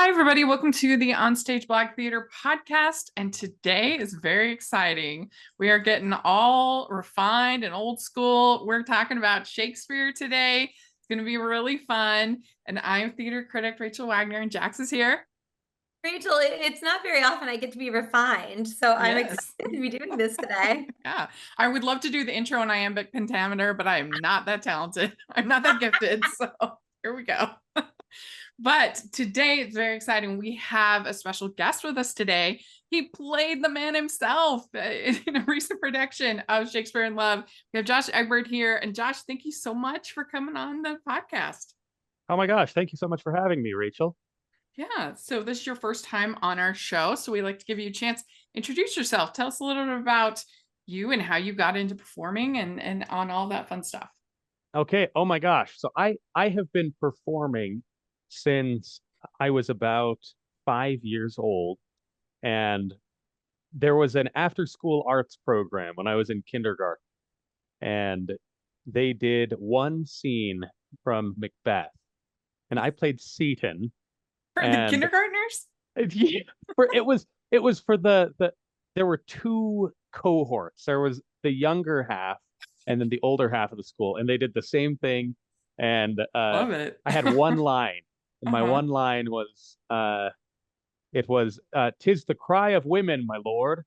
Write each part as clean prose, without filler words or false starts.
Hi, everybody. Welcome to the OnStage Blog Theatre Podcast. And today is very exciting. We are getting all refined and old school. We're talking about Shakespeare today. It's going to be really fun. And I'm theater critic Rachel Wagner, and Jax is here. Rachel, it's not very often I get to be refined, so I'm Yes. excited to be doing this today. Yeah, I would love to do the intro in iambic pentameter, but I am not that talented. I'm not that gifted. So here we go. But today it's very exciting. We have a special guest with us today. He played the man himself in a recent production of Shakespeare in Love. We have Josh Egbert here. And Josh, thank you so much for coming on the podcast. Oh my gosh, thank you so much for having me, Rachel. Yeah, so this is your first time on our show, so we like to give you a chance. Introduce yourself. Tell us a little bit about you and how you got into performing and on all that fun stuff. Okay, oh my gosh. So I have been performing since I was about 5 years old, and there was an after-school arts program when I was in kindergarten, and they did one scene from Macbeth, and I played Seton. For the kindergartners? Yeah, it was for the there were two cohorts. There was the younger half and then the older half of the school, and they did the same thing. And Love it. I had one line, and my one line was it was "'Tis the cry of women, my lord,"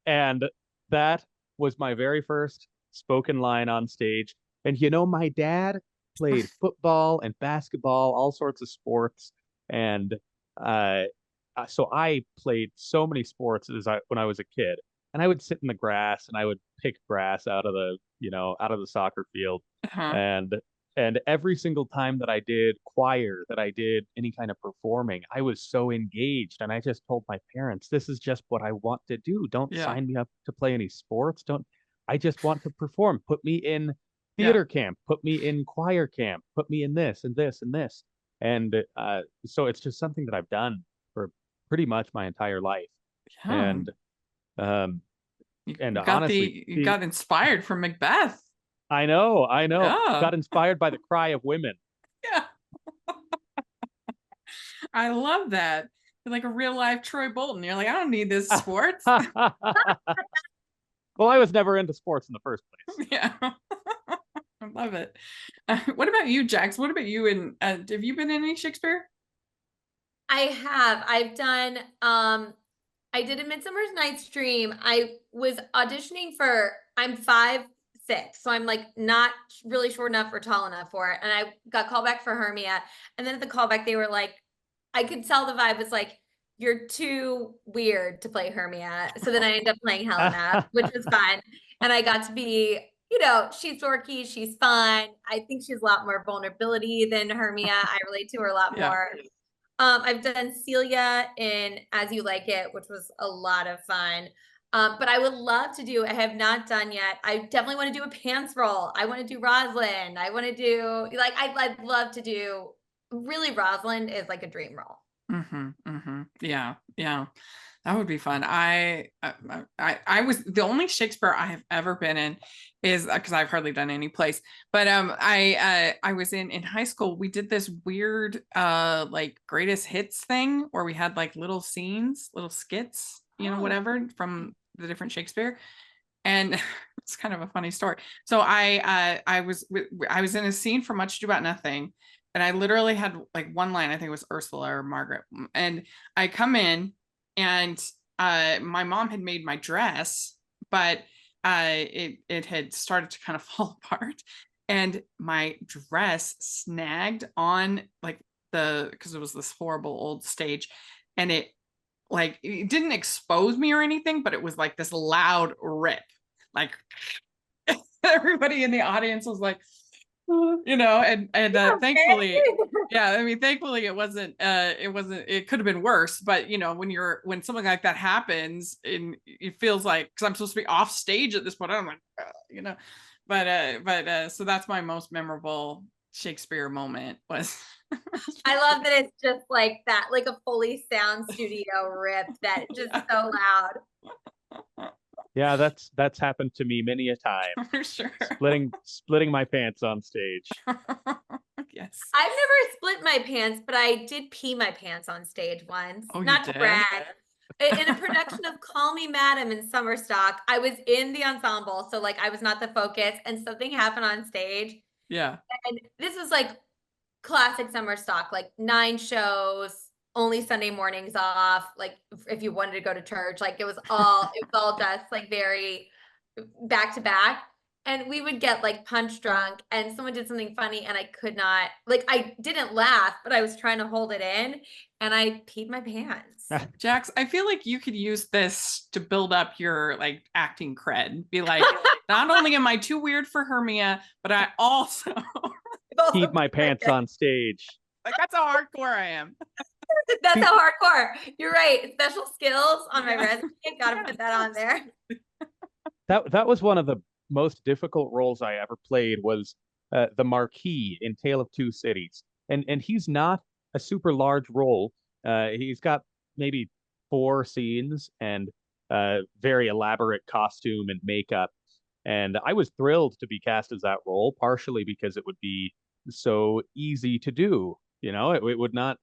and that was my very first spoken line on stage. And my dad played football and basketball, all sorts of sports, and so I played so many sports when I was a kid. And I would sit in the grass and I would pick grass out of the soccer field. And every single time that I did choir, that I did any kind of performing, I was so engaged. And I just told my parents, this is just what I want to do. Don't sign me up to play any sports. I just want to perform. Put me in theater camp, put me in choir camp, put me in this and this and this. And so it's just something that I've done for pretty much my entire life. And honestly, you got inspired from Macbeth. I know. Got inspired by the cry of women. Yeah. I love that. You're like a real life Troy Bolton. You're like, I don't need this sports. Well, I was never into sports in the first place. Yeah. I love it. What about you, Jax? What about you? And have you been in any Shakespeare? I have. I've done. I did a Midsummer's Night's Dream. I was auditioning for. I'm 5'6", so I'm like not really short enough or tall enough for it. And I got called back for Hermia. And then at the callback, they were like, I could tell the vibe was like, you're too weird to play Hermia. So then I ended up playing Helena, which was fun. And I got to be, she's dorky, she's fun. I think she has a lot more vulnerability than Hermia. I relate to her a lot more. I've done Celia in As You Like It, which was a lot of fun. But I would love to I have not done yet. I definitely want to do a pants role. I want to do Rosalind. I want to do, I'd love to do, really Rosalind is like a dream role. Yeah. That would be fun. I was the only Shakespeare I have ever been in is because I've hardly done any plays, but I was in high school. We did this weird like greatest hits thing where we had like little scenes, little skits, whatever from the different Shakespeare. And it's kind of a funny story. So I was in a scene for Much Ado About Nothing, and I literally had like one line. I think it was Ursula or Margaret, and I come in. And my mom had made my dress, but it had started to kind of fall apart, and my dress snagged on like because it was this horrible old stage, and it didn't expose me or anything, but it was like this loud rip, like everybody in the audience was like, and thankfully, thankfully it wasn't, it could have been worse, but when something like that happens, and it feels like, because I'm supposed to be off stage at this point, I'm like, but so that's my most memorable Shakespeare moment was. I love that it's just like that, like a fully sound studio rip that just so loud. Yeah, that's happened to me many a time. For sure. Splitting my pants on stage. Yes. I've never split my pants, but I did pee my pants on stage once. Oh, you Not to did? brag. In a production of Call Me Madam in Summerstock, I was in the ensemble, so like I was not the focus, and something happened on stage. Yeah. And this was like classic Summerstock, like 9 shows, only Sunday mornings off. Like if you wanted to go to church, like it was all just like very back to back. And we would get like punch drunk and someone did something funny and I could not, like I didn't laugh, but I was trying to hold it in and I peed my pants. Jax, I feel like you could use this to build up your like acting cred. Be like, not only am I too weird for Hermia, but I also Peed my pants on stage. like that's how hardcore I am. That's how hardcore. You're right. Special skills on my resume. Gotta put that on there. That was one of the most difficult roles I ever played, was the Marquis in Tale of Two Cities. And he's not a super large role. He's got maybe 4 scenes and very elaborate costume and makeup. And I was thrilled to be cast as that role, partially because it would be so easy to do. It would not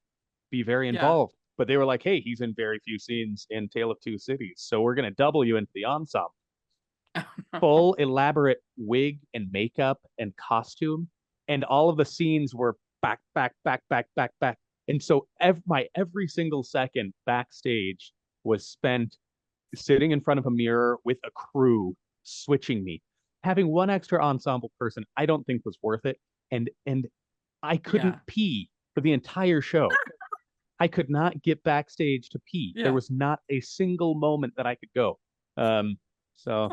be very involved. But they were like, hey, he's in very few scenes in Tale of Two Cities, so we're going to double you into the ensemble. Full elaborate wig and makeup and costume, and all of the scenes were back. And so every single second backstage was spent sitting in front of a mirror with a crew switching me. Having one extra ensemble person, I don't think was worth it. And I couldn't pee for the entire show. I could not get backstage to pee. There was not a single moment that I could go. So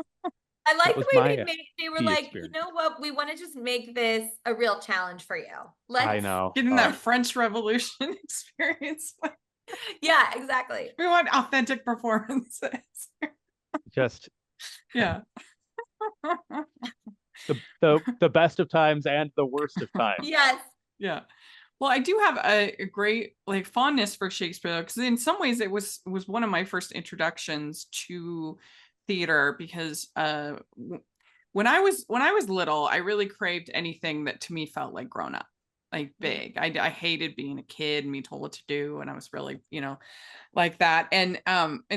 I like the way they were like, experience. you know what? We want to just make this a real challenge for you. I know. Getting that French Revolution experience. Yeah, exactly. We want authentic performances. Just yeah. the best of times and the worst of times. Yes. Yeah. Well, I do have a great like fondness for Shakespeare, because in some ways it was one of my first introductions to theater, because when I was little, I really craved anything that to me felt like grown up, like big. I hated being a kid and being told what to do, and I was really like that. And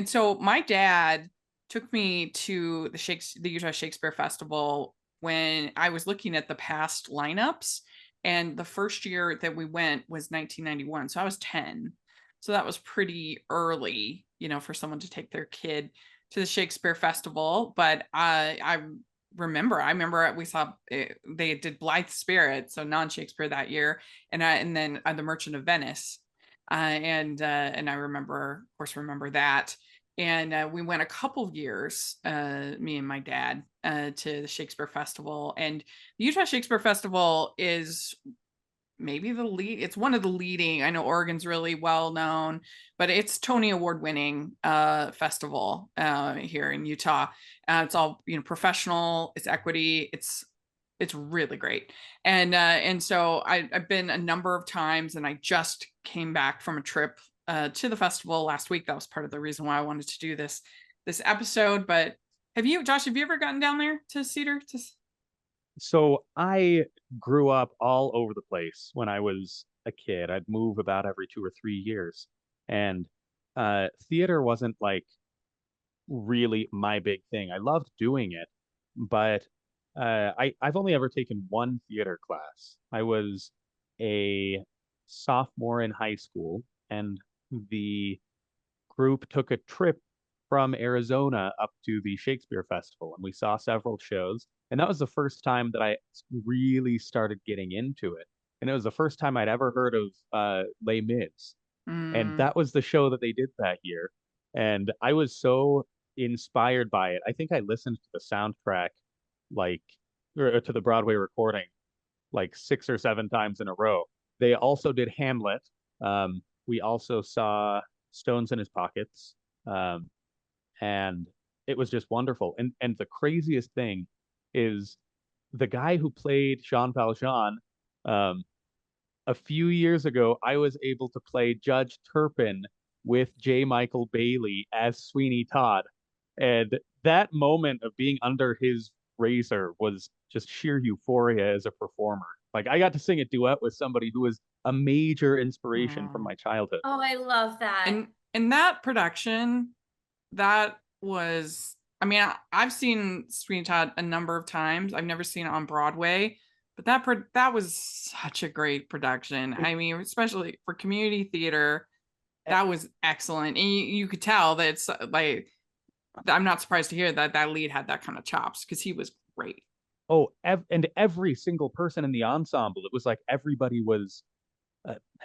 so my dad took me to the Utah Shakespeare Festival when I was looking at the past lineups. And the first year that we went was 1991. So I was 10. So that was pretty early, for someone to take their kid to the Shakespeare Festival. But I remember we saw they did Blithe Spirit, so non-Shakespeare that year, and then The Merchant of Venice. And I remember that. And we went a couple of years, me and my dad, to the Shakespeare Festival. And the Utah Shakespeare Festival is maybe it's one of the leading, I know Oregon's really well known, but it's Tony Award winning festival here in Utah. It's all, professional, it's equity, it's really great. And so I've been a number of times, and I just came back from a trip to the festival last week. That was part of the reason why I wanted to do this episode. But Josh, have you ever gotten down there to Cedar? So I grew up all over the place when I was a kid. I'd move about every 2 or 3 years. And theater wasn't like really my big thing. I loved doing it, but I've only ever taken one theater class. I was a sophomore in high school, and the group took a trip from Arizona up to the Shakespeare Festival, and we saw several shows. And that was the first time that I really started getting into it. And it was the first time I'd ever heard of Les Mis. And that was the show that they did that year. And I was so inspired by it. I think I listened to the soundtrack or to the Broadway recording like 6 or 7 times in a row. They also did Hamlet. We also saw Stones in His Pockets. And it was just wonderful. And the craziest thing is the guy who played Jean Valjean, a few years ago, I was able to play Judge Turpin with J. Michael Bailey as Sweeney Todd. And that moment of being under his razor was just sheer euphoria as a performer. Like I got to sing a duet with somebody who was a major inspiration from my childhood. Oh, I love that. And that production, that was, I mean, I've seen Sweeney Todd a number of times. I've never seen it on Broadway, but that was such a great production. I mean, especially for community theater, that was excellent. And you could tell that it's like, I'm not surprised to hear that lead had that kind of chops, because he was great. Oh, and every single person in the ensemble, it was like everybody was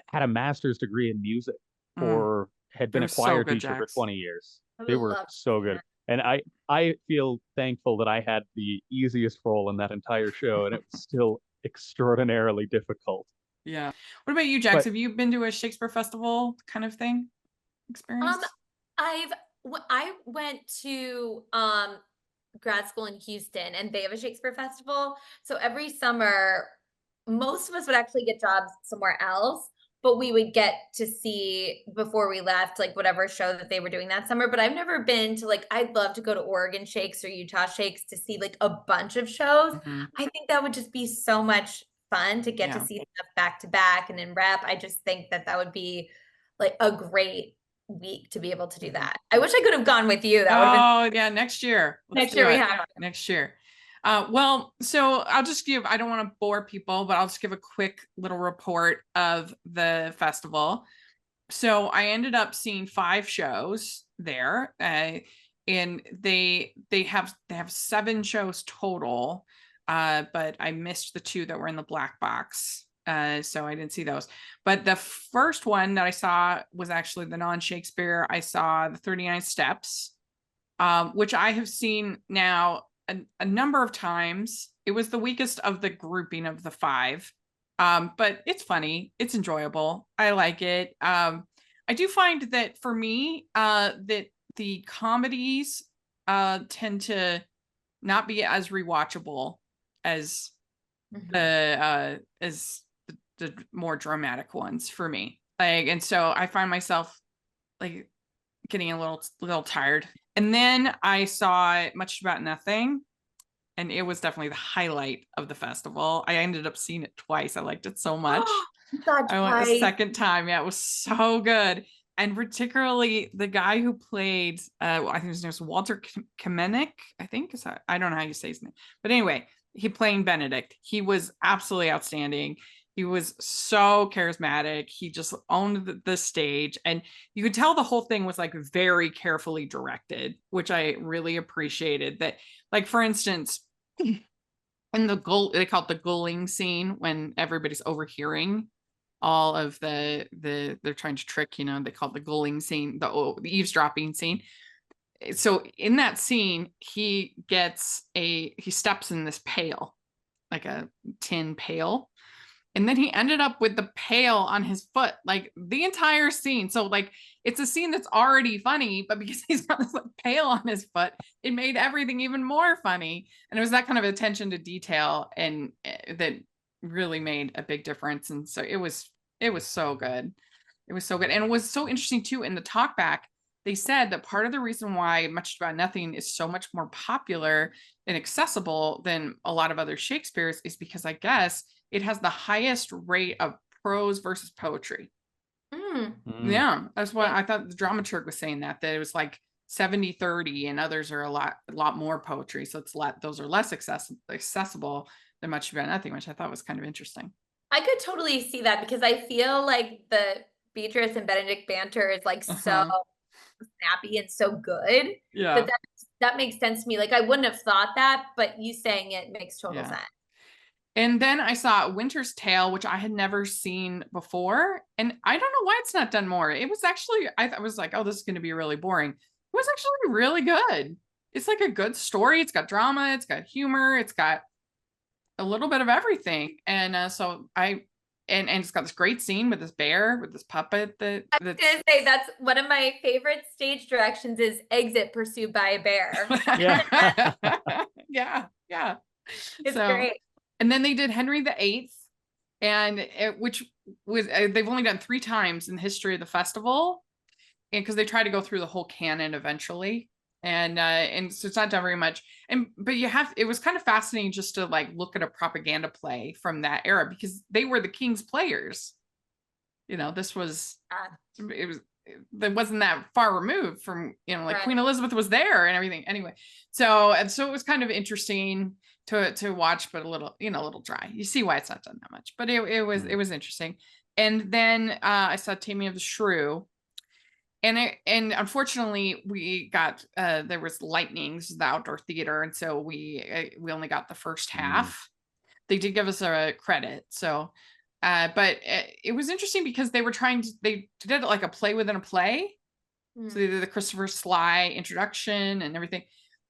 had a master's degree in music or had been a choir teacher for 20 years. They were so good. And I feel thankful that I had the easiest role in that entire show, and it was still extraordinarily difficult. Yeah. What about you, Jax? Have you been to a Shakespeare festival kind of thing experience? I went to grad school in Houston, and they have a Shakespeare festival. So every summer, most of us would actually get jobs somewhere else, but we would get to see before we left, like whatever show that they were doing that summer. But I've never been to, like, I'd love to go to Oregon Shakes or Utah Shakes to see like a bunch of shows. I think that would just be so much fun to get to see stuff back to back and in rep. I just think that would be like a great week to be able to do that. I wish I could have gone with you. That would have been next year. Next year we have next year. Well, so I don't want to bore people, but I'll just give a quick little report of the festival. So I ended up seeing 5 shows there, and they have 7 shows total, but I missed the 2 that were in the black box. So I didn't see those. But the first one that I saw was actually the non-Shakespeare. I saw the 39 Steps, which I have seen now a number of times. It was the weakest of the grouping of the 5. But it's funny. It's enjoyable. I like it. I do find that for me, that the comedies tend to not be as rewatchable as the more dramatic ones for me. Like, and so I find myself like getting a little tired. And then I saw Much About Nothing, and it was definitely the highlight of the festival. I ended up seeing it twice. I liked it so much. I went the second time. Yeah, it was so good. And particularly the guy who played, I think his name was Walter Kamenik, I don't know how you say his name. But anyway, he playing Benedict. He was absolutely outstanding. He was so charismatic. He just owned the stage, and you could tell the whole thing was like very carefully directed, which I really appreciated. That, like, for instance, in they call it the gulling scene, when everybody's overhearing all of they're trying to trick, they call it the gulling scene, the eavesdropping scene. So in that scene, he steps in this pail, like a tin pail. And then he ended up with the pail on his foot, like the entire scene. So like, it's a scene that's already funny, but because he's got this like pail on his foot, it made everything even more funny. And it was that kind of attention to detail, and that really made a big difference. And so it was so good. It was so good. And it was so interesting too, in the talkback, they said that part of the reason why Much About Nothing is so much more popular and accessible than a lot of other Shakespeare's is because, I guess, it has the highest rate of prose versus poetry. Yeah, that's what I thought. The dramaturg was saying that it was like 70-30, and others are a lot more poetry. So those are less accessible than Much About Nothing, which I thought was kind of interesting. I could totally see that, because I feel like the Beatrice and Benedict banter is like so snappy and so good. Yeah. That makes sense to me. Like, I wouldn't have thought that, but you saying it makes total sense. And then I saw Winter's Tale, which I had never seen before. And I don't know why it's not done more. It was actually, I was like, oh, this is going to be really boring. It was actually really good. It's like a good story. It's got drama. It's got humor. It's got a little bit of everything. And so and it's got this great scene with this bear, with this puppet. I was gonna say, that's one of my favorite stage directions is Exit Pursued by a Bear. Yeah. It's great. And then they did Henry VIII, which was they've only done 3 times in the history of the festival, and because they try to go through the whole canon eventually. and so it's not done very much. But it was kind of fascinating just to like look at a propaganda play from that era, because they were the King's players. This was that wasn't that far removed from, like Right. Queen Elizabeth was there and everything. Anyway, so it was kind of interesting to watch, but a little dry. You see why it's not done that much, but it was interesting. And then I saw Taming of the Shrew, and unfortunately we got there was lightnings, the outdoor theater, and so we only got the first half. They did give us a credit, so but it was interesting because they did like a play within a play. So they did the Christopher Sly introduction and everything,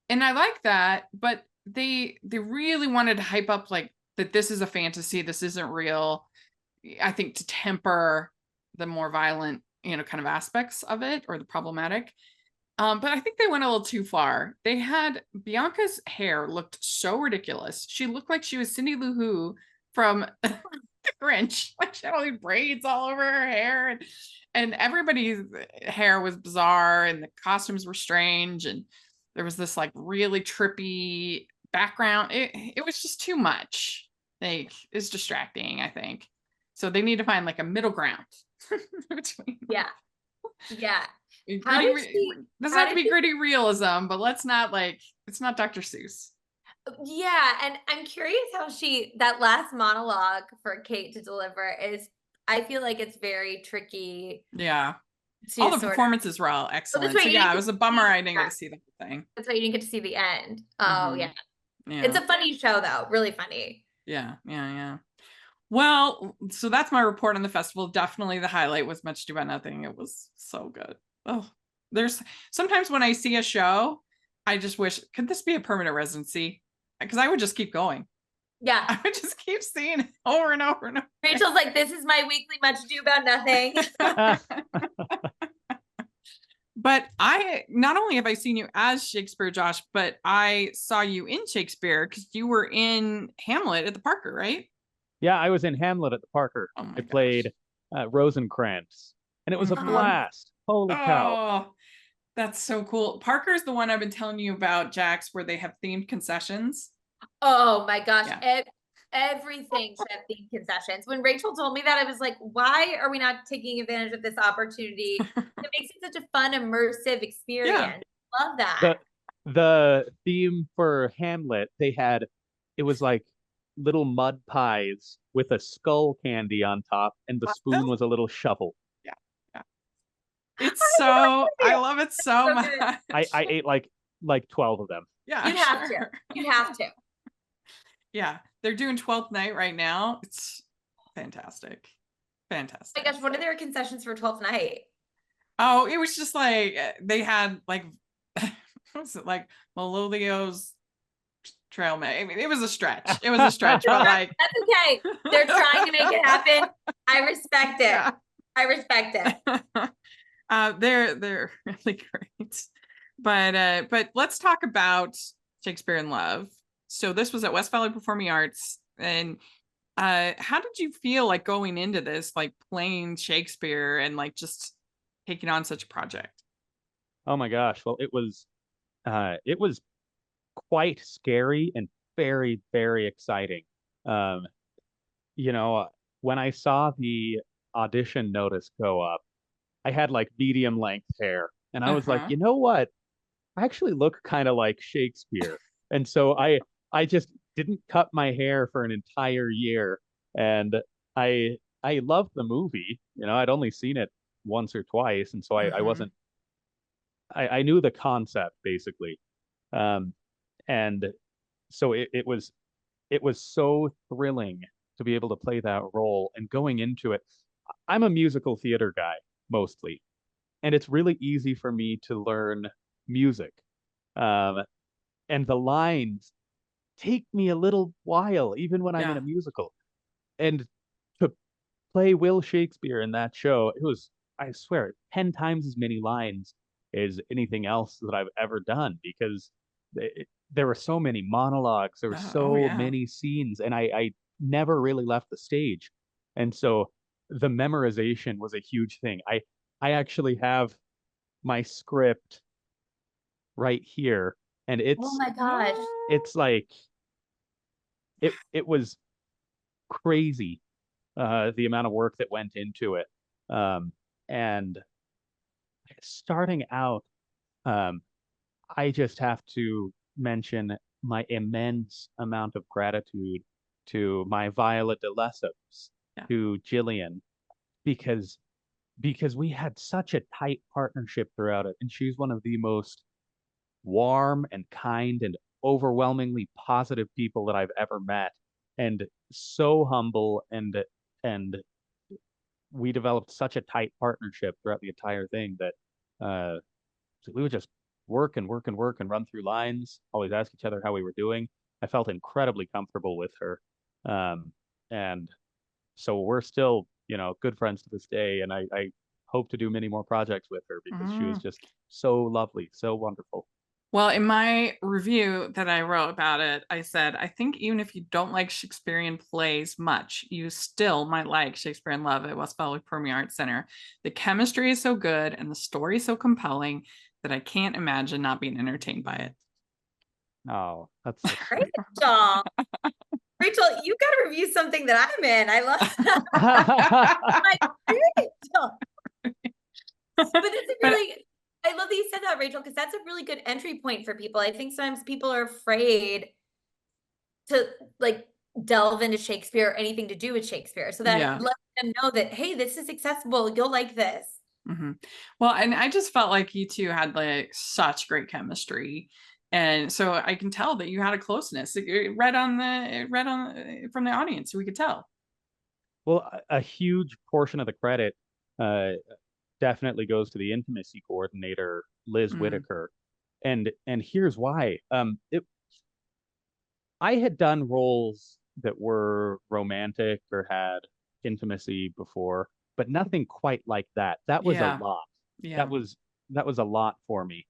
and I like that, but they really wanted to hype up like that this is a fantasy, this isn't real, I think, to temper the more violent kind of aspects of it, or the problematic. But I think they went a little too far. They had Bianca's hair looked so ridiculous. She looked like she was Cindy Lou Who from The Grinch. Like, she had all these braids all over her hair, and everybody's hair was bizarre, and the costumes were strange, and there was this like really trippy background. It was just too much. Like, it's distracting, I think. So they need to find like a middle ground between. Yeah. Doesn't have to be gritty realism, but let's not it's not Dr. Seuss. Yeah, and I'm curious how that last monologue for Kate to deliver is, I feel like it's very tricky. Yeah. All the performances were all excellent. So yeah, it was a bummer I didn't get to see the whole thing. That's why you didn't get to see the end. Oh, yeah. It's a funny show, though. Really funny. Yeah. Well, so that's my report on the festival. Definitely the highlight was Much Ado About Nothing. It was so good. Oh, there's sometimes when I see a show, I just wish, could this be a permanent residency? Because I would just keep going. Yeah. I would just keep seeing it over and over and over. Rachel's like, this is my weekly Much Ado About Nothing. But not only have I seen you as Shakespeare, Josh, but I saw you in Shakespeare because you were in Hamlet at the Parker, right? Yeah, I was in Hamlet at the Parker. I played Rosencrantz, and it was a blast. Holy cow. Oh, that's so cool. Parker's the one I've been telling you about, Jax, where they have themed concessions. Oh my gosh. Yeah. Everything should have themed concessions. When Rachel told me that, I was like, why are we not taking advantage of this opportunity? It makes it such a fun, immersive experience. Yeah. Love that. The theme for Hamlet, it was like little mud pies with a skull candy on top, and the spoon was a little shovel. Yeah. It's I love it so much. I ate like 12 of them. Yeah. You'd have to. Yeah. They're doing 12th night right now. It's fantastic. Oh my gosh, what are their concessions for 12th night? Oh, it was just like they had like what was it, like Malolio's trail mix. I mean, it was a stretch. But like, that's okay. They're trying to make it happen. I respect it. Yeah. I respect it. They're really great. But let's talk about Shakespeare in Love. So this was at West Valley Performing Arts, and how did you feel like going into this, like playing Shakespeare and like just taking on such a project? Oh my gosh. Well, it was quite scary and very, very exciting. When I saw the audition notice go up, I had like medium length hair, and I was like, you know what? I actually look kind of like Shakespeare. And so I just didn't cut my hair for an entire year. And I loved the movie. I'd only seen it once or twice, and so I wasn't. I knew the concept basically, and so it was so thrilling to be able to play that role. And going into it, I'm a musical theater guy mostly, and it's really easy for me to learn music, and the lines take me a little while, even when I'm in a musical. And to play Will Shakespeare in that show, it was, I swear, 10 times as many lines as anything else that I've ever done, because there were so many monologues, there were so many scenes, and I never really left the stage. And so the memorization was a huge thing. I actually have my script right here. And Oh my gosh. it's like it was crazy, the amount of work that went into it. And starting out, um, I just have to mention my immense amount of gratitude to my Viola de Lesseps, Yeah. to Jillian, because we had such a tight partnership throughout it, and she's one of the most warm and kind and overwhelmingly positive people that I've ever met, and so humble, and we developed such a tight partnership throughout the entire thing that we would just work and work and work and run through lines, always ask each other how we were doing. I felt incredibly comfortable with her. And so we're still, good friends to this day. And I hope to do many more projects with her because she was just so lovely, so wonderful. Well, in my review that I wrote about it, I said, I think even if you don't like Shakespearean plays much, you still might like Shakespeare in Love at West Valley Performing Arts Center. The chemistry is so good and the story is so compelling that I can't imagine not being entertained by it. Oh, that's so Great, Rachel. Rachel, you got to review something that I'm in. I love that. But it's a really, I love that you said that, Rachel, because that's a really good entry point for people. I think sometimes people are afraid to like delve into Shakespeare or anything to do with Shakespeare. So that let them know that, hey, this is accessible. You'll like this. Mm-hmm. Well, and I just felt like you two had like such great chemistry. And so I can tell that you had a closeness. It read from the audience, so we could tell. Well, a huge portion of the credit definitely goes to the intimacy coordinator, Liz Whitaker. And here's why. I had done roles that were romantic or had intimacy before, but nothing quite like that. That was a lot. Yeah. That was a lot for me.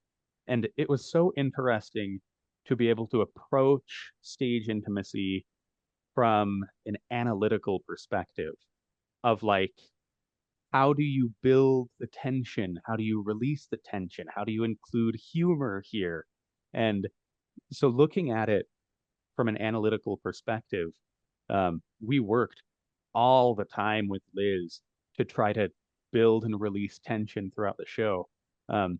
And it was so interesting to be able to approach stage intimacy from an analytical perspective of like, how do you build the tension? How do you release the tension? How do you include humor here? And so looking at it from an analytical perspective, we worked all the time with Liz to try to build and release tension throughout the show. And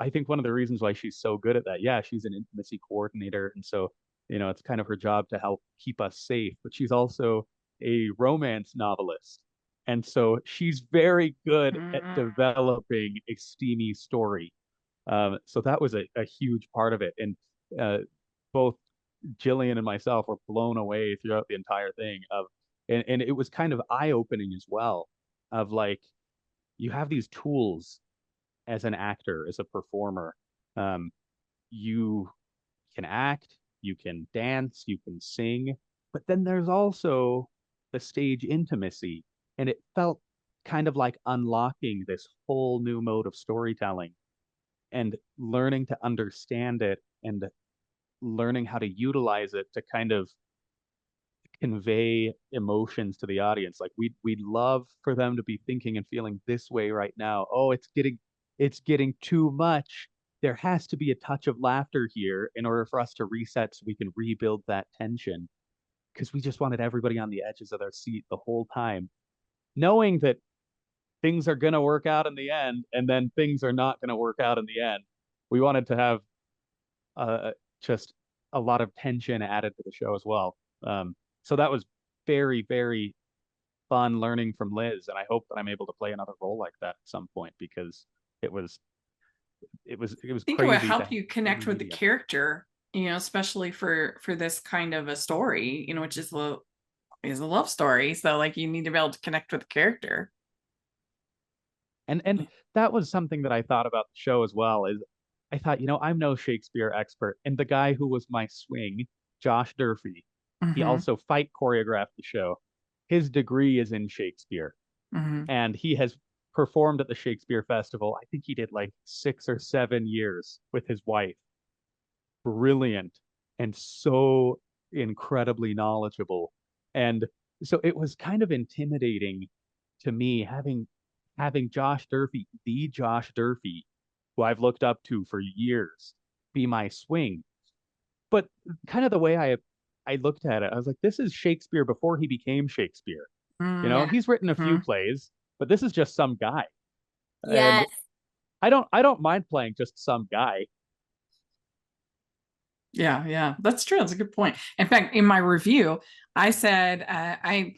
I think one of the reasons why she's so good at that, yeah, she's an intimacy coordinator, and so it's kind of her job to help keep us safe. But she's also a romance novelist, and so she's very good at developing a steamy story. So that was a huge part of it, and both Jillian and myself were blown away throughout the entire thing and it was kind of eye-opening as well of like you have these tools as an actor, as a performer. You can act, you can dance, you can sing, but then there's also the stage intimacy, and it felt kind of like unlocking this whole new mode of storytelling and learning to understand it and learning how to utilize it to kind of convey emotions to the audience. Like we'd love for them to be thinking and feeling this way right now. Oh, it's getting too much. There has to be a touch of laughter here in order for us to reset so we can rebuild that tension. Because we just wanted everybody on the edges of their seat the whole time, knowing that things are gonna work out in the end, and then things are not gonna work out in the end. We wanted to have just a lot of tension added to the show as well. So that was very, very fun learning from Liz, and I hope that I'm able to play another role like that at some point because it was I think crazy. It would help you connect with the character, especially for this kind of a story, which is a love story. So like you need to be able to connect with the character. And that was something that I thought about the show as well, is I thought, I'm no Shakespeare expert. And the guy who was my swing, Josh Durfee, he also fight choreographed the show. His degree is in Shakespeare. And he has performed at the Shakespeare Festival. I think he did like 6 or 7 years with his wife. Brilliant and so incredibly knowledgeable. And so it was kind of intimidating to me having Josh Durfee, the Josh Durfee, who I've looked up to for years, be my swing. But kind of the way I looked at it, I was like, this is Shakespeare before he became Shakespeare. Yeah. He's written a few Mhm. plays, but this is just some guy. And Yes. I don't mind playing just some guy. Yeah, that's true. That's a good point. In fact, in my review, I said I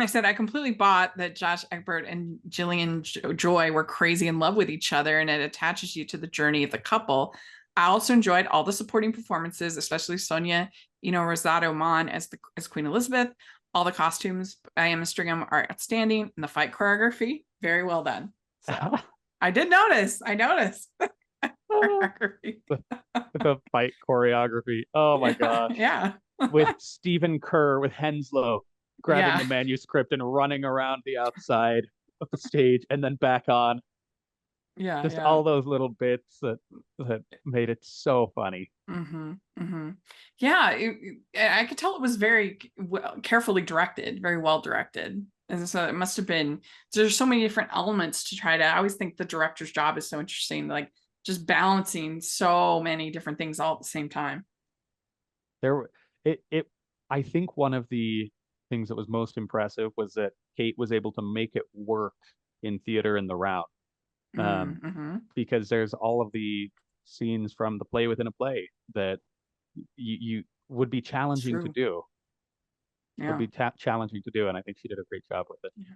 said I completely bought that Josh Egbert and Gillian Joy were crazy in love with each other, and it attaches you to the journey of the couple. I also enjoyed all the supporting performances, especially Sonia, Rosado Mon as Queen Elizabeth. All the costumes by Emma Stringham are outstanding, and the fight choreography very well done. So I did notice. I noticed choreography. The fight choreography. Oh my gosh. Yeah. With Stephen Kerr, with Henslow grabbing Yeah. the manuscript and running around the outside of the stage and then back on. Yeah. Just Yeah. all those little bits that made it so funny. Yeah, I could tell it was very carefully directed, very well directed. And so it must have been, there's so many different elements to try to, I always think the director's job is so interesting, like just balancing so many different things all at the same time. I think one of the things that was most impressive was that Kate was able to make it work in theater in the round. Because there's all of the scenes from the play within a play that you would be challenging to do. Yeah. Would be challenging to do, and I think she did a great job with it. Yeah.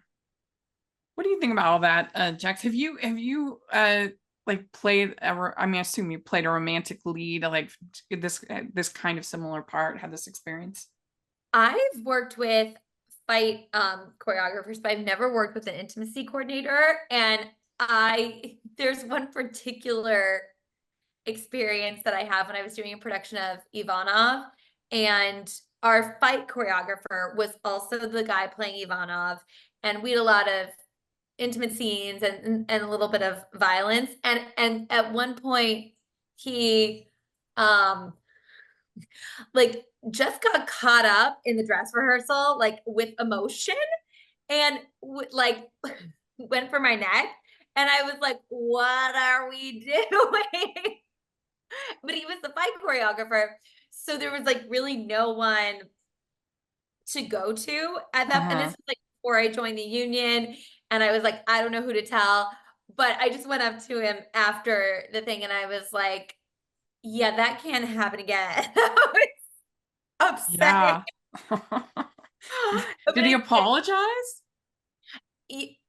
What do you think about all that, Jax? Have you like played ever? I mean, I assume you played a romantic lead, like this kind of similar part, had this experience? I've worked with fight choreographers, but I've never worked with an intimacy coordinator. And there's one particular experience that I have when I was doing a production of Ivanov, and our fight choreographer was also the guy playing Ivanov, and we had a lot of intimate scenes and a little bit of violence. And at one point he like just got caught up in the dress rehearsal, like with emotion, and like went for my neck. And I was like, what are we doing? But he was the fight choreographer. So there was like really no one to go to at that. And this was like before I joined the union. And I was like, I don't know who to tell. But I just went up to him after the thing and I was like, yeah, that can't happen again. I was upset. Yeah. Did he apologize?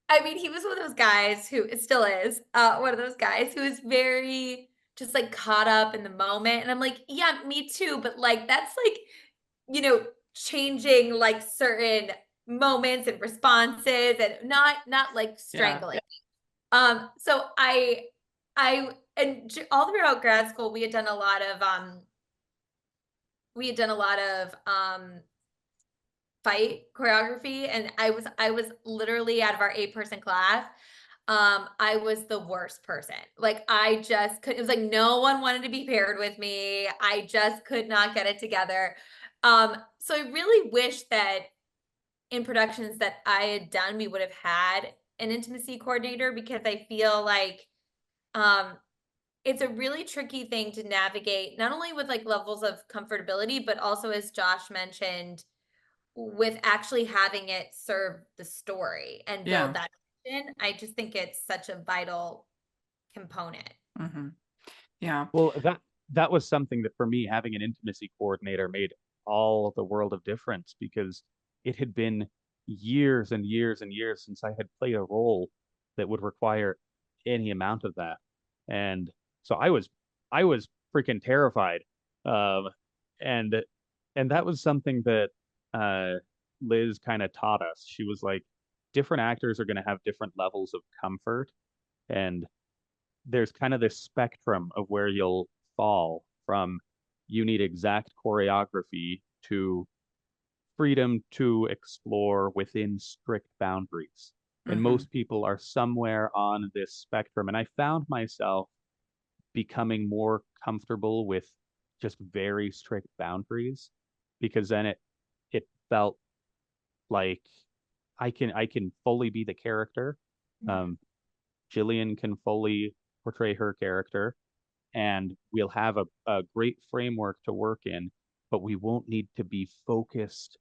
I mean, he was one of those guys who it still is one of those guys who is very just like caught up in the moment. And I'm like, yeah, me too. But like, that's like, changing like certain moments and responses and not like strangling. Yeah. So and all throughout grad school, we had done a lot of fight choreography, and I was literally, out of our 8-person class, I was the worst person. Like I just couldn't, it was like no one wanted to be paired with me. I just could not get it together. So I really wish that in productions that I had done, we would have had an intimacy coordinator, because I feel like it's a really tricky thing to navigate, not only with like levels of comfortability, but also, as Josh mentioned, with actually having it serve the story and build that tension. I just think it's such a vital component. Yeah. Well, that was something that for me, having an intimacy coordinator made all the world of difference, because it had been years and years and years since I had played a role that would require any amount of that. And so I was freaking terrified. And that was something that Liz kind of taught us. She was like, different actors are going to have different levels of comfort, and there's kind of this spectrum of where you'll fall from. You need exact choreography to freedom to explore within strict boundaries. And most people are somewhere on this spectrum. And I found myself becoming more comfortable with just very strict boundaries, because then it felt like I can fully be the character. Jillian can fully portray her character, and we'll have a great framework to work in, but we won't need to be focused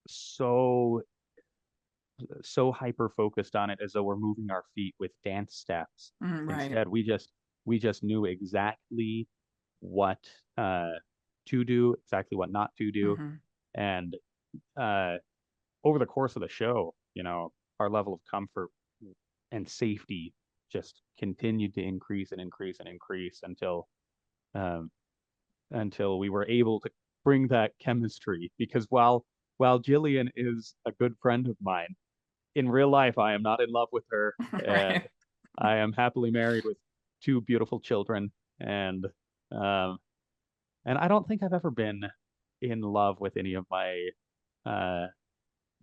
so hyper focused on it as though we're moving our feet with dance steps. Right. Instead, we just knew exactly what to do, exactly what not to do. And over the course of the show, our level of comfort and safety just continued to increase and increase and increase until we were able to bring that chemistry. Because while Jillian is a good friend of mine, in real life, I am not in love with her, and Right. I am happily married with 2 beautiful children, and I don't think I've ever been in love with any of my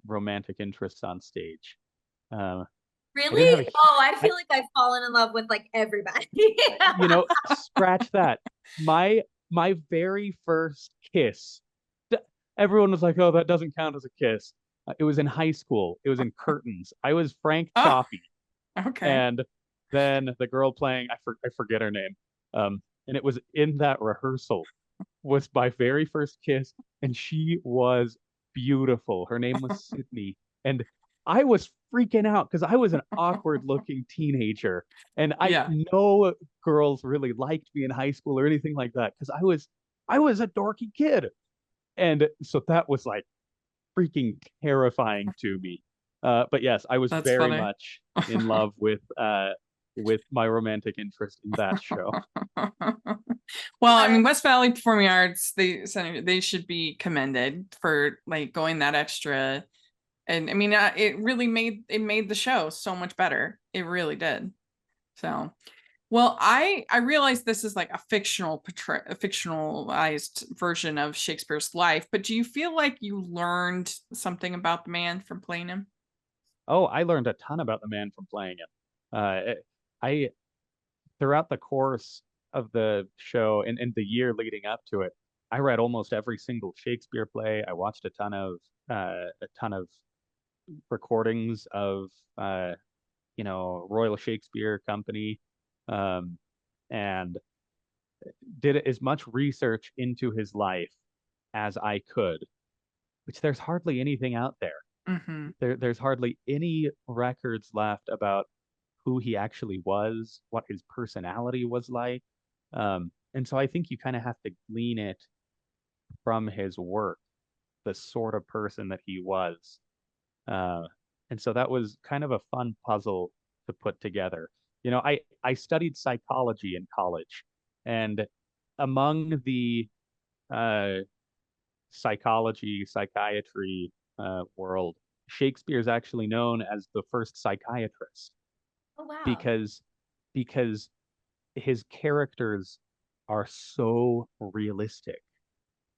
romantic interests on stage. I didn't have Really? Oh, I feel like I've fallen in love with like everybody. Scratch that. My very first kiss, everyone was like, "Oh, that doesn't count as a kiss." It was in high school. It was in Curtains. I was Frank Oh, Chaffee, okay. and then the girl playing, I forget her name, and it was in that rehearsal was my very first kiss, and she was beautiful. Her name was Sydney, and I was freaking out because I was an awkward looking teenager, and I Yeah. know girls really liked me in high school or anything like that because I was a dorky kid, and so that was like freaking terrifying to me. But yes, I was That's very funny. much in love with my romantic interest in that show. Well, I mean, West Valley Performing Arts, they should be commended for like going that extra. And I mean, it really made the show so much better. It really did. So, well, I realize this is like a fictionalized version of Shakespeare's life, but do you feel like you learned something about the man from playing him? Oh, I learned a ton about the man from playing him. I throughout the course of the show and the year leading up to it, I read almost every single Shakespeare play. I watched a ton of recordings of Royal Shakespeare Company, and did as much research into his life as I could, which there's hardly anything out there. There's hardly any records left about who he actually was, what his personality was like. And so I think you kind of have to glean it from his work, the sort of person that he was. And so that was kind of a fun puzzle to put together. I studied psychology in college, and among the uh, psychiatry world, Shakespeare is actually known as the first psychiatrist. Oh, wow. Because his characters are so realistic.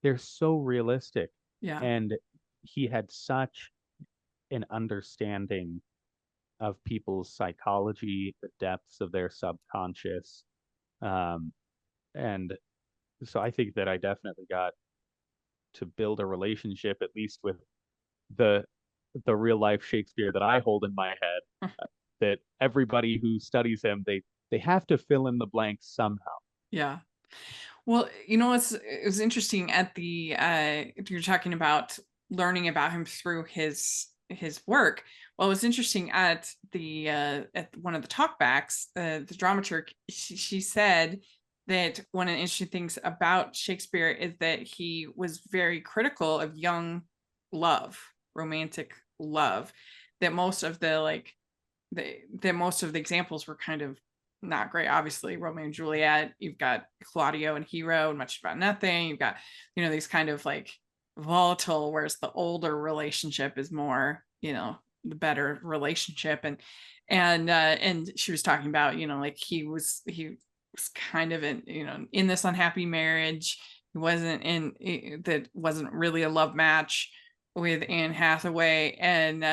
They're so realistic. Yeah. And he had such an understanding of people's psychology, the depths of their subconscious. And so I think that I definitely got to build a relationship, at least with the real life Shakespeare that I hold in my head, that everybody who studies him, they have to fill in the blanks somehow. Yeah. Well, it was interesting at the you're talking about learning about him through his work. Well, it was interesting at the at one of the talkbacks, the dramaturg, she said that one of the interesting things about Shakespeare is that he was very critical of young love, romantic love, that most of the examples were kind of not great. Obviously, Romeo and Juliet, you've got Claudio and Hero and Much About Nothing, you've got these kind of like volatile, whereas the older relationship is more the better relationship. And she was talking about like he was kind of in this unhappy marriage. He wasn't that wasn't really a love match with Anne Hathaway, and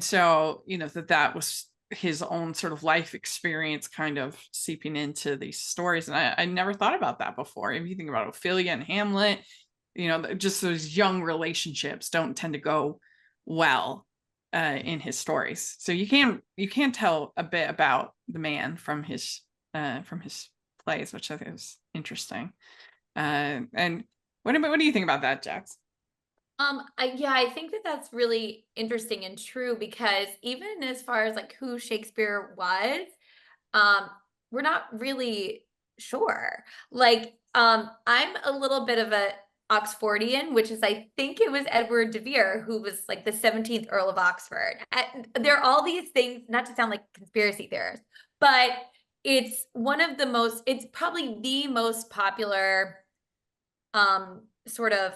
so that was his own sort of life experience kind of seeping into these stories. And I never thought about that before. If you think about Ophelia and Hamlet, just those young relationships don't tend to go well in his stories. So you can tell a bit about the man from his from his plays, which I think is interesting. And what do you think about that, Jax? I think that that's really interesting and true, because even as far as like who Shakespeare was, we're not really sure. Like, I'm a little bit of a Oxfordian, which is, I think it was Edward de Vere, who was like the 17th Earl of Oxford. And there are all these things, not to sound like conspiracy theorists, but it's it's probably the most popular sort of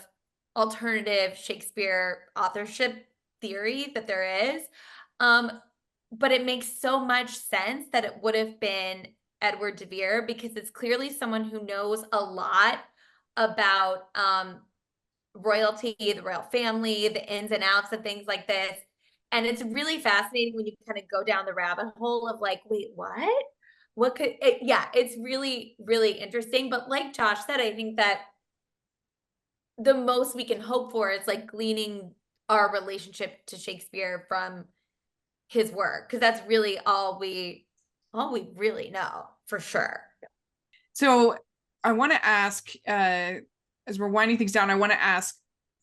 alternative Shakespeare authorship theory that there is. But it makes so much sense that it would have been Edward de Vere, because it's clearly someone who knows a lot about royalty, the royal family, the ins and outs of things like this. And it's really fascinating when you kind of go down the rabbit hole of like, wait, what? What could it? Yeah, it's really, really interesting. But like Josh said, I think that the most we can hope for is like gleaning our relationship to Shakespeare from his work, because that's really all we really know for sure. So I want to ask, as we're winding things down, I want to ask,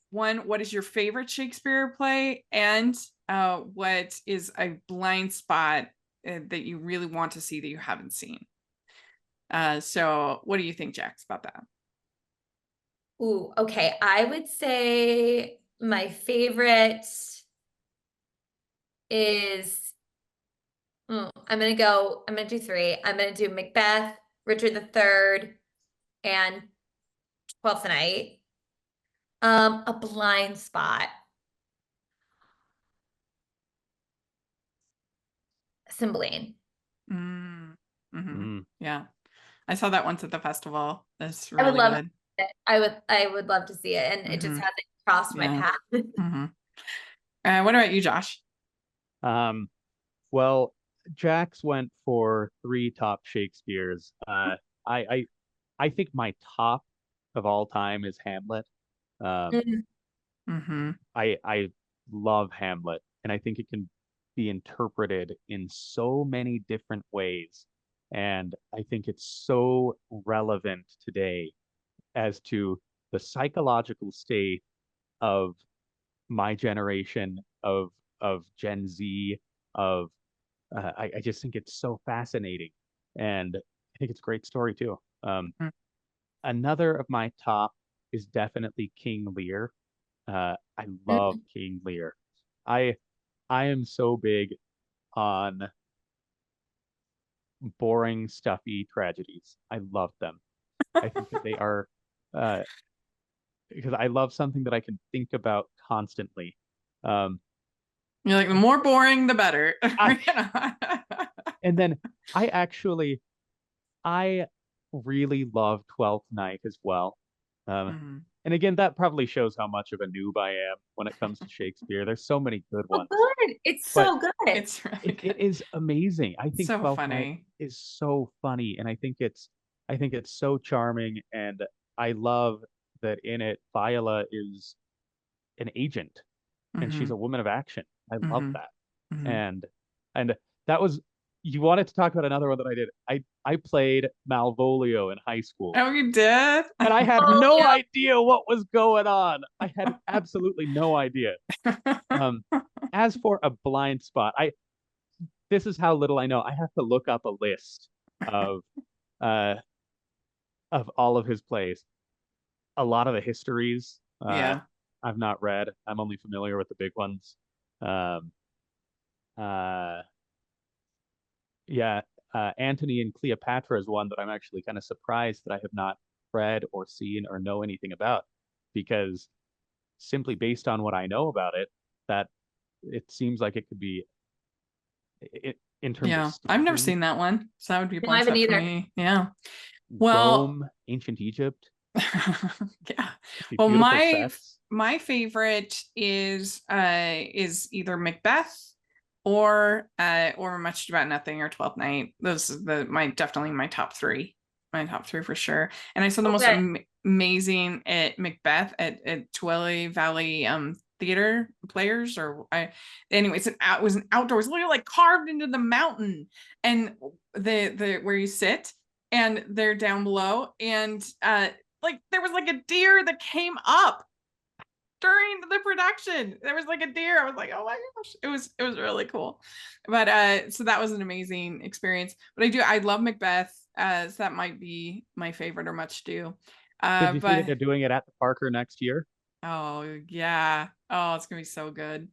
one, what is your favorite Shakespeare play, and what is a blind spot that you really want to see that you haven't seen? So what do you think, Jax, about that? Ooh, okay. I would say my favorite is, I'm gonna do three. I'm gonna do Macbeth, Richard III, and Twelfth Night. A blind spot. Cymbeline. Yeah, I saw that once at the festival. That's I would really love good. it. I would love to see it, and it just hasn't crossed my path. What about you, Josh? Well, Jax went for three top Shakespeares. I think my top of all time is Hamlet. I love Hamlet, and I think it can be interpreted in so many different ways. And I think it's so relevant today as to the psychological state of my generation, of Gen Z, of I just think it's so fascinating, and I think it's a great story too. Another of my top is definitely King Lear. I love King Lear. I am so big on boring, stuffy tragedies. I love them. I think that they are because I love something that I can think about constantly. You're like, the more boring, the better. And then I really love Twelfth Night as well. And again, that probably shows how much of a noob I am when it comes to Shakespeare. There's so many good ones. Good. It's so good. It's really good. It is amazing. I think so Twelfth funny. Night is so funny, and I think it's so charming, and I love that in it Viola is an agent, and she's a woman of action. I love that. And that was, you wanted to talk about another one that I did. I played Malvolio in high school. Oh, you did? And I had no idea what was going on. I had absolutely no idea. As for a blind spot, this is how little I know. I have to look up a list of all of his plays. A lot of the histories I've not read. I'm only familiar with the big ones. Antony and Cleopatra is one that I'm actually kind of surprised that I have not read or seen or know anything about, because simply based on what I know about it, that it seems like it could be in terms of I've never seen that one, so that would be a blind spot for me. Well, Rome, ancient Egypt. Well, my favorite is either Macbeth or Much Ado About Nothing or Twelfth Night. Those are definitely my top three for sure. And I saw the most amazing at Macbeth at Twilly Valley theater players, or anyway, it was an outdoor, it was literally like carved into the mountain, and the where you sit, and they're down below, and like there was like a deer that came up during the production. There was like a deer. I was like, oh my gosh, it was really cool. But so that was an amazing experience. But I love Macbeth, so that might be my favorite, or Much Ado. Did you see that But they're doing it at the Parker next year? oh yeah, oh, it's gonna be so good.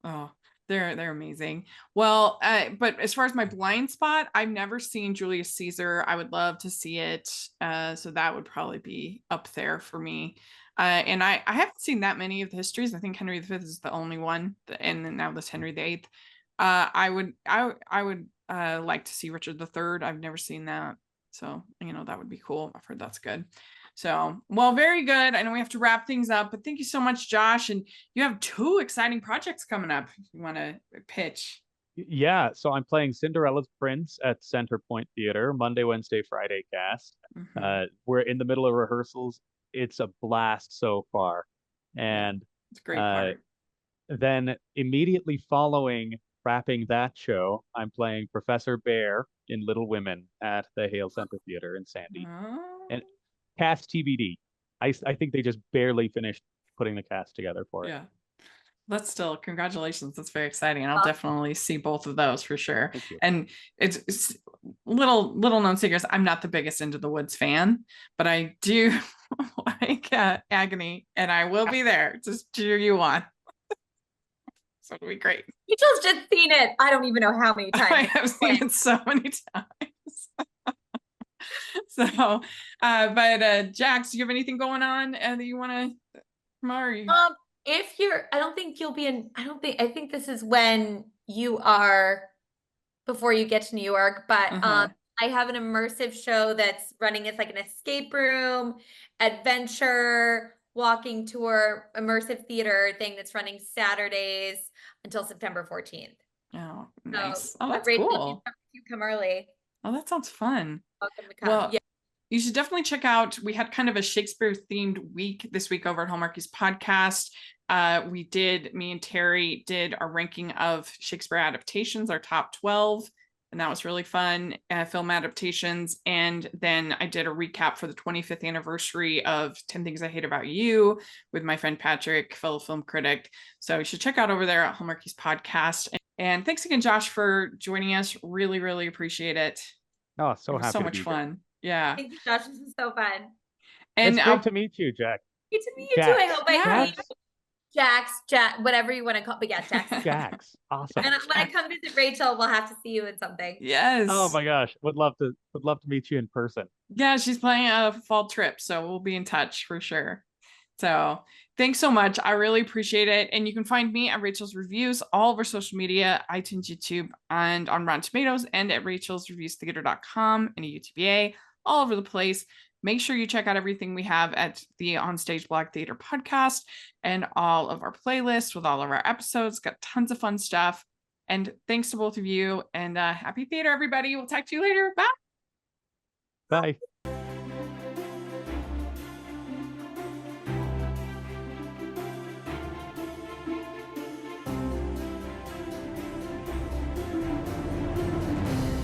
Oh, they're amazing. Well, but as far as my blind spot, I've never seen Julius Caesar. I would love to see it. So that would probably be up there for me. And I haven't seen that many of the histories. I think Henry V is the only one, and then now this Henry VIII. I would like to see Richard III. I've never seen that, so that would be cool. I've heard that's good. So, well, very good. I know we have to wrap things up, but thank you so much, Josh. And you have 2 exciting projects coming up. If you want to pitch? Yeah, so I'm playing Cinderella's Prince at Centerpoint Theater, Monday, Wednesday, Friday cast. We're in the middle of rehearsals. It's a blast so far. And it's a great part. Then immediately following wrapping that show, I'm playing Professor Bear in Little Women at the Hale Center Theater in Sandy. And cast TBD. I think they just barely finished putting the cast together for it. Yeah. That's still, congratulations. That's very exciting. And I'll definitely see both of those for sure. And it's little known secrets. I'm not the biggest Into the Woods fan, but I do like Agony, and I will be there to cheer you on. So it'll be great. Rachel's just seen it. I don't even know how many times. I have seen it so many times. So, but Jax, do you have anything going on that you want to promote? If you're, I think this is when you are, before you get to New York, but I have an immersive show that's running. It's like an escape room, adventure, walking tour, immersive theater thing that's running Saturdays until September 14th. Oh, nice. So, oh, that's cool. You come early. Oh, that sounds fun. Welcome to come. Well, yeah. You should definitely check out, we had kind of a Shakespeare themed week this week over at Hallmarkies Podcast. Me and Terry did our ranking of Shakespeare adaptations, our top 12, and that was really fun, film adaptations. And then I did a recap for the 25th anniversary of 10 Things I Hate About You with my friend Patrick, fellow film critic. So you should check out over there at Hallmarkies Podcast. And thanks again, Josh, for joining us. Really, really appreciate it. Oh, so happy. So much fun. Yeah. Thank you, Josh. This is so fun. And it's great to meet you, Jack. Great to meet you too. I hope I see Jax, whatever you want to call, but yeah, Jax. Jax, awesome. And when I come visit Rachel, we'll have to see you in something. Yes. Oh my gosh, would love to meet you in person. Yeah, she's planning a fall trip, so we'll be in touch for sure. So thanks so much. I really appreciate it. And you can find me at Rachel's Reviews, all over social media, iTunes, YouTube, and on Rotten Tomatoes, and at rachelsreviewstheater.com and a UTBA, all over the place. Make sure you check out everything we have at the OnStage Blog Theatre Podcast and all of our playlists with all of our episodes. Got tons of fun stuff. And thanks to both of you, and happy theater, everybody. We'll talk to you later. Bye. Bye.